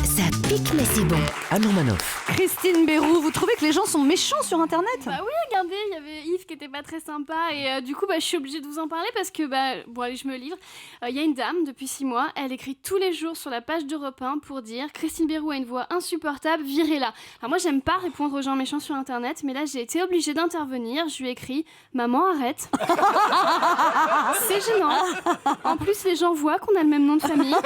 Ça pique mais c'est bon. Anne Romanoff. Christine Béroux, vous trouvez que les gens sont méchants sur Internet ? Bah oui, regardez, il y avait Yves qui était pas très sympa et du coup je suis obligée de vous en parler parce que bon allez, je me livre. Il y a une dame depuis 6 mois, elle écrit tous les jours sur la page d'Europe 1 pour dire Christine Béroux a une voix insupportable, virez-la. Alors moi j'aime pas répondre aux gens méchants sur Internet, mais là j'ai été obligée d'intervenir, je lui ai écrit maman arrête. C'est gênant. En plus les gens voient qu'on a le même nom de famille.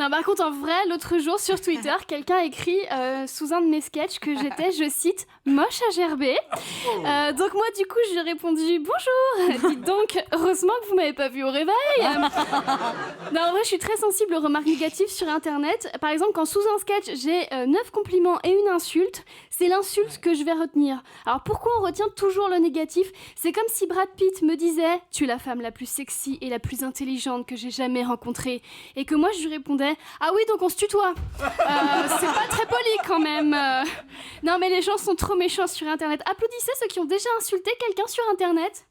Non, par contre en vrai, l'autre jour sur Twitter, quelqu'un a écrit sous un de mes sketchs que j'étais, je cite, moche à gerber. Donc moi du coup je lui ai répondu bonjour. Dites donc, heureusement que vous m'avez pas vu au réveil. Non, en vrai je suis très sensible aux remarques négatives sur Internet. Par exemple quand sous un sketch j'ai 9 compliments et une insulte, c'est l'insulte que je vais retenir. Alors pourquoi on retient toujours le négatif ? C'est comme si Brad Pitt me disait « Tu es la femme la plus sexy et la plus intelligente que j'ai jamais rencontrée. » Et que moi je lui répondais « Ah oui, donc on se tutoie. C'est pas très poli quand même. Non mais les gens sont trop méchants sur Internet. Applaudissez ceux qui ont déjà insulté quelqu'un sur Internet.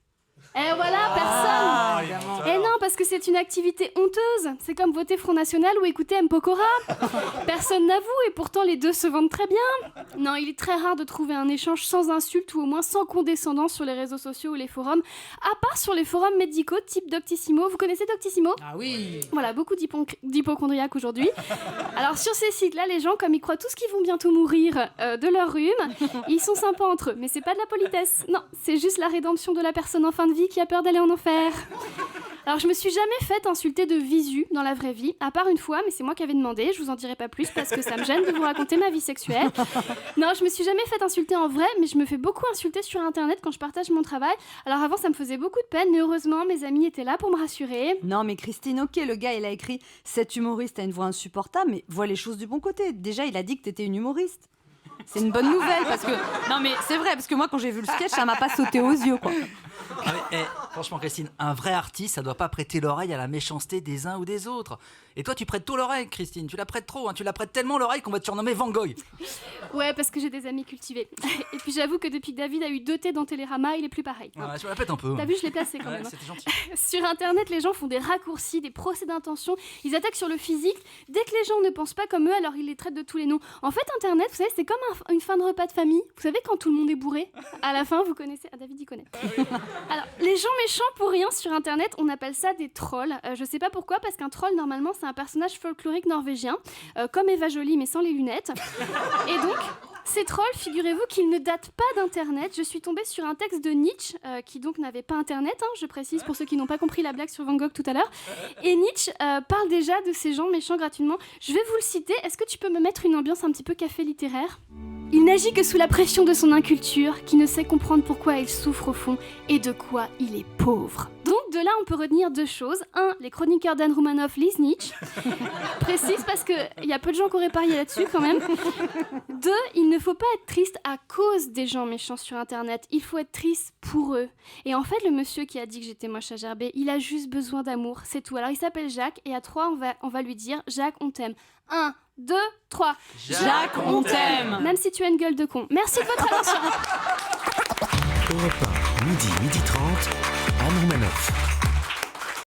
Et voilà, personne. Et non, parce que c'est une activité honteuse. C'est comme voter Front National ou écouter M. Pokora. Personne n'avoue et pourtant les deux se vendent très bien. Non, il est très rare de trouver un échange sans insulte ou au moins sans condescendance sur les réseaux sociaux ou les forums, à part sur les forums médicaux type Doctissimo. Vous connaissez Doctissimo ? Ah oui. Voilà, beaucoup d'hypochondriaques aujourd'hui. Alors sur ces sites-là, les gens, comme ils croient tous qu'ils vont bientôt mourir de leur rhume, ils sont sympas entre eux. Mais c'est pas de la politesse. Non, c'est juste la rédemption de la personne en fin de vie qui a peur d'aller en enfer. Alors je me suis jamais fait insulter de visu dans la vraie vie, à part une fois, mais c'est moi qui avais demandé, je vous en dirai pas plus parce que ça me gêne de vous raconter ma vie sexuelle. Non, je me suis jamais fait insulter en vrai, mais je me fais beaucoup insulter sur Internet quand je partage mon travail. Alors avant ça me faisait beaucoup de peine, mais heureusement mes amis étaient là pour me rassurer. Non mais Christine, ok, le gars il a écrit « Cet humoriste a une voix insupportable », mais vois les choses du bon côté. Déjà il a dit que t'étais une humoriste. C'est une bonne nouvelle parce que... Non mais c'est vrai, parce que moi quand j'ai vu le sketch, ça m'a pas sauté aux yeux quoi. Ah mais, franchement Christine, un vrai artiste, ça doit pas prêter l'oreille à la méchanceté des uns ou des autres. Et toi tu prêtes trop l'oreille Christine, tu la prêtes trop, hein. Tu la prêtes tellement l'oreille qu'on va te surnommer Van Gogh. Ouais, parce que j'ai des amis cultivés. Et puis j'avoue que depuis que David a eu 2 thés dans Télérama, il est plus pareil. Ouais, tu la pètes un peu. T'as vu, je l'ai placé quand même. C'était gentil. Sur Internet, les gens font des raccourcis, des procès d'intention, ils attaquent sur le physique. Dès que les gens ne pensent pas comme eux, alors ils les traitent de tous les noms. En fait, Internet, vous savez, c'est comme une fin de repas de famille. Vous savez, quand tout le monde est bourré, à la fin, vous connaissez... Ah, David, il connaît. Alors, les gens méchants pour rien sur Internet, on appelle ça des trolls. Je sais pas pourquoi, parce qu'un troll, normalement, c'est un personnage folklorique norvégien, comme Eva Jolie, mais sans les lunettes. Et donc... Ces trolls, figurez-vous qu'ils ne datent pas d'Internet. Je suis tombée sur un texte de Nietzsche, qui donc n'avait pas Internet, hein, je précise pour ceux qui n'ont pas compris la blague sur Van Gogh tout à l'heure. Et Nietzsche parle déjà de ces gens méchants gratuitement. Je vais vous le citer. Est-ce que tu peux me mettre une ambiance un petit peu café littéraire ? Il n'agit que sous la pression de son inculture, qui ne sait comprendre pourquoi il souffre au fond et de quoi il est pauvre. Donc de là, on peut retenir 2 choses. 1, les chroniqueurs d'Anne Romanoff lisent Nietzsche. Précise parce qu'il y a peu de gens qui auraient parié là-dessus quand même. 2, il ne faut pas être triste à cause des gens méchants sur Internet. Il faut être triste pour eux. Et en fait, le monsieur qui a dit que j'étais moche à gerber, il a juste besoin d'amour, c'est tout. Alors il s'appelle Jacques et à 3, on va lui dire « Jacques, on t'aime ». 1, 2, 3. Jacques, on t'aime. Même si tu as une gueule de con. Merci de votre attention. Europe 1, midi 30, Anne Romanoff.